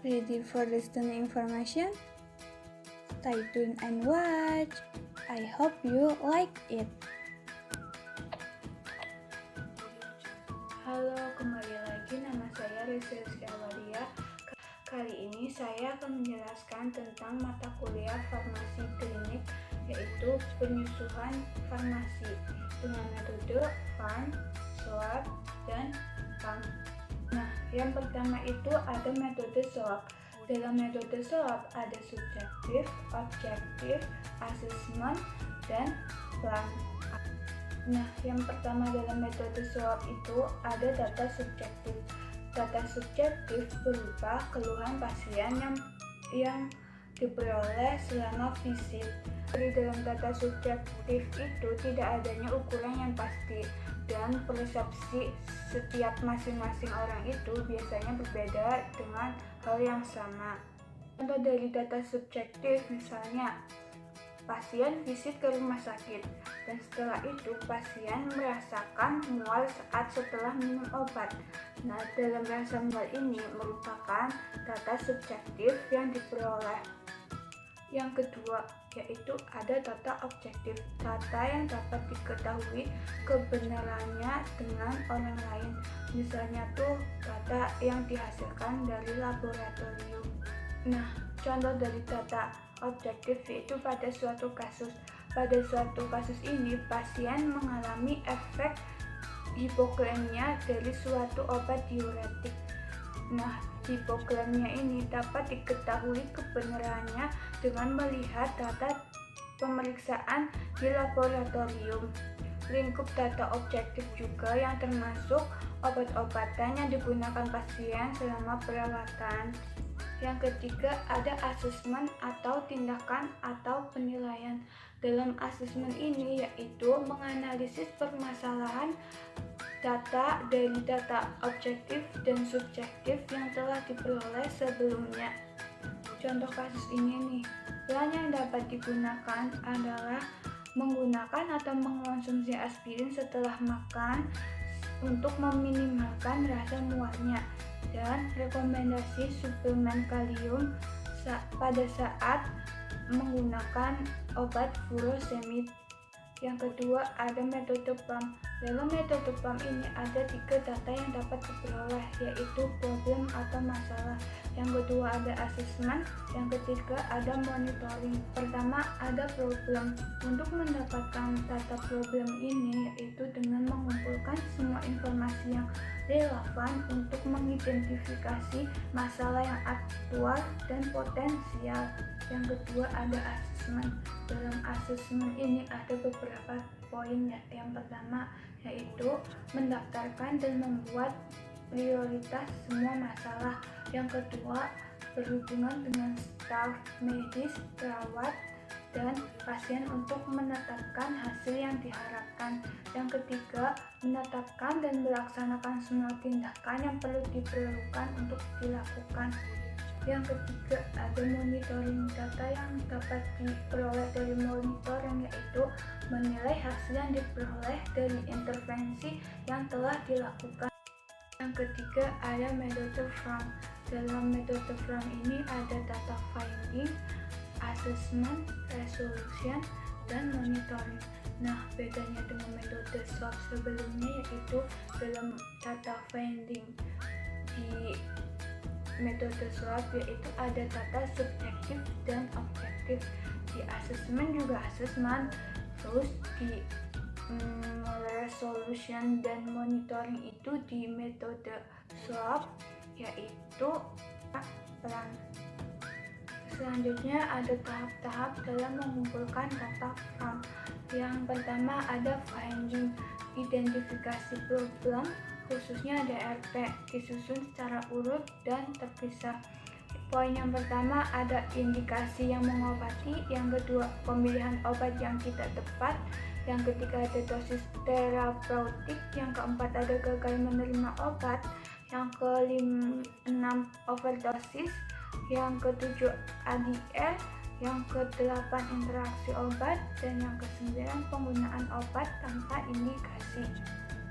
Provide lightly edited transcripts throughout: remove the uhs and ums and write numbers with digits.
Ready for the stunning information? Stay tuned and watch. I hope you like it. Halo, kembali lagi, nama saya Rizky Awadia. Kali ini saya akan menjelaskan tentang mata kuliah farmasi klinik, yaitu penyusuhan farmasi dengan metode farm, swab, dan pump. Nah, yang pertama itu ada metode swab. Dalam metode swab ada subjektif, objektif, assessment, dan plan. Nah, yang pertama dalam metode swab itu ada data subjektif. Data subjektif berupa keluhan pasien yang diperoleh selama visit. Di dalam data subjektif itu tidak adanya ukuran yang pasti, dan persepsi setiap masing-masing orang itu biasanya berbeda dengan hal yang sama. Contoh dari data subjektif misalnya, pasien visit ke rumah sakit dan setelah itu pasien merasakan mual setelah minum obat. Nah, dalam rasa mual ini merupakan data subjektif yang diperoleh. Yang kedua yaitu ada data objektif, data yang dapat diketahui kebenarannya dengan orang lain. Misalnya tuh data yang dihasilkan dari laboratorium. Nah, contoh dari data objektif yaitu pada suatu kasus. Pada suatu kasus ini pasien mengalami efek hipoglikemia dari suatu obat diuretik. Nah, hipoglikemia ini dapat diketahui kebenarannya dengan melihat data pemeriksaan di laboratorium. Lingkup data objektif juga yang termasuk obat-obatan yang digunakan pasien selama perawatan. Yang ketiga ada asesmen atau tindakan atau penilaian. Dalam asesmen ini yaitu menganalisis permasalahan data dari data objektif dan subjektif yang telah diperoleh sebelumnya. Contoh kasus ini nih, plan yang dapat digunakan adalah menggunakan atau mengonsumsi aspirin setelah makan untuk meminimalkan rasa mualnya, dan rekomendasi suplemen kalium pada saat menggunakan obat furosemid. Yang kedua ada metode PAM. Dalam metode PAM ini ada 3 data yang dapat diperoleh, yaitu problem atau masalah. Yang kedua ada assessment. Yang ketiga ada monitoring. Pertama ada problem. Untuk mendapatkan data problem ini yaitu dengan mengumpulkan semua informasi yang relevan untuk mengidentifikasi masalah yang aktual dan potensial. Yang kedua ada assessment. Dalam assessment ini ada beberapa poin. Yang pertama yaitu mendaftarkan dan membuat prioritas semua masalah. Yang kedua berhubungan dengan staf medis, perawat, dan pasien untuk menetapkan hasil yang diharapkan. Yang ketiga menetapkan dan melaksanakan semua tindakan yang perlu diperlukan untuk dilakukan. Yang ketiga ada monitoring. Data yang dapat diperoleh dari monitoring yaitu menilai hasil yang diperoleh dari intervensi yang telah dilakukan. Yang ketiga ada metode FRAM. Dalam metode FRAM ini ada data finding, assessment, resolution, dan monitoring. Nah, bedanya dengan metode swab sebelumnya yaitu dalam data finding di metode swab yaitu ada data subjektif dan objektif. Di assessment juga assessment, terus di resolution dan monitoring itu di metode swab yaitu plan. Selanjutnya ada tahap-tahap dalam mengumpulkan data FRAM. Yang pertama ada finding, identifikasi problem khususnya DRP, disusun secara urut dan terpisah. Poin yang pertama ada indikasi yang mengobati, yang kedua pemilihan obat yang tidak tepat, yang ketiga ada dosis terapeutik, yang keempat ada gagal menerima obat, yang ke-6 overdosis, yang ke-7 ADL, yang ke-8 interaksi obat, dan yang ke-9 penggunaan obat tanpa indikasi.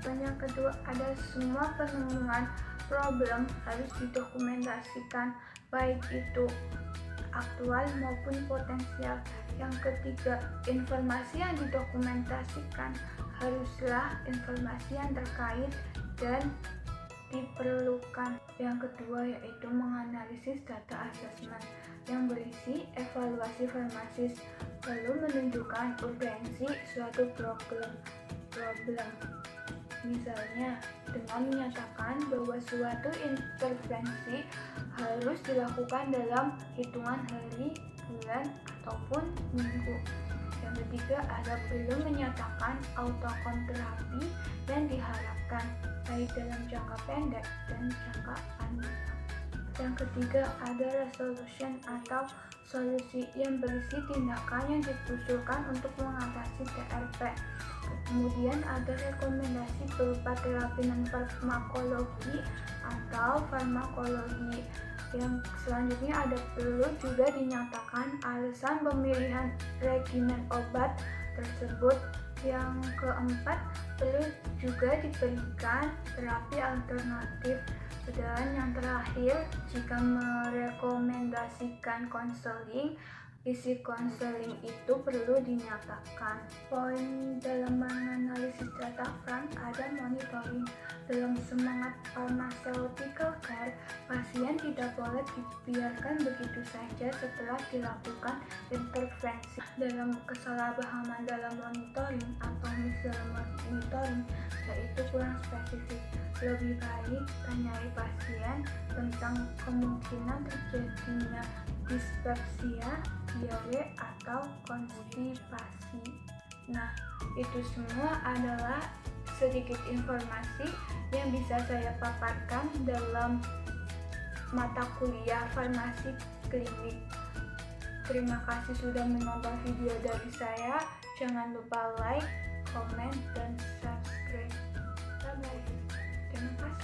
Dan yang kedua ada semua penemuan problem harus didokumentasikan, baik itu aktual maupun potensial. Yang ketiga, informasi yang didokumentasikan haruslah informasi yang terkait dan diperlukan. Yang kedua yaitu menganalisis data assessment yang berisi evaluasi farmasis, lalu menunjukkan urgensi suatu problem. Misalnya, dengan menyatakan bahwa suatu intervensi harus dilakukan dalam hitungan hari, bulan, ataupun minggu. Yang ketiga, ada perlu menyatakan outcome terapi yang diharapkan, baik dalam jangka pendek dan jangka panjang. Yang ketiga, ada resolution atau solusi yang berisi tindakan yang diusulkan untuk mengatasi TRP. Kemudian ada rekomendasi berupa terapi non-farmakologi atau farmakologi. Yang selanjutnya ada perlu juga dinyatakan alasan pemilihan regimen obat tersebut. Yang keempat, perlu juga diberikan terapi alternatif. Dan yang terakhir, jika merekomendasikan konseling, isi konseling itu perlu dinyatakan. Poin dalam menganalisis data front ada monitoring. Dalam semangat pharmaceutical care, pasien tidak boleh dibiarkan begitu saja setelah dilakukan intervensi. Dalam kesalahpahaman dalam monitoring atau miss dalam monitoring, yaitu kurang spesifik. Lebih baik tanyai pasien tentang kemungkinan terjadinya dispepsia, diare, atau konstipasi. Nah, itu semua adalah sedikit informasi yang bisa saya paparkan dalam mata kuliah farmasi klinik. Terima kasih sudah menonton video dari saya. Jangan lupa like, comment, dan subscribe. Bye-bye. Terima kasih.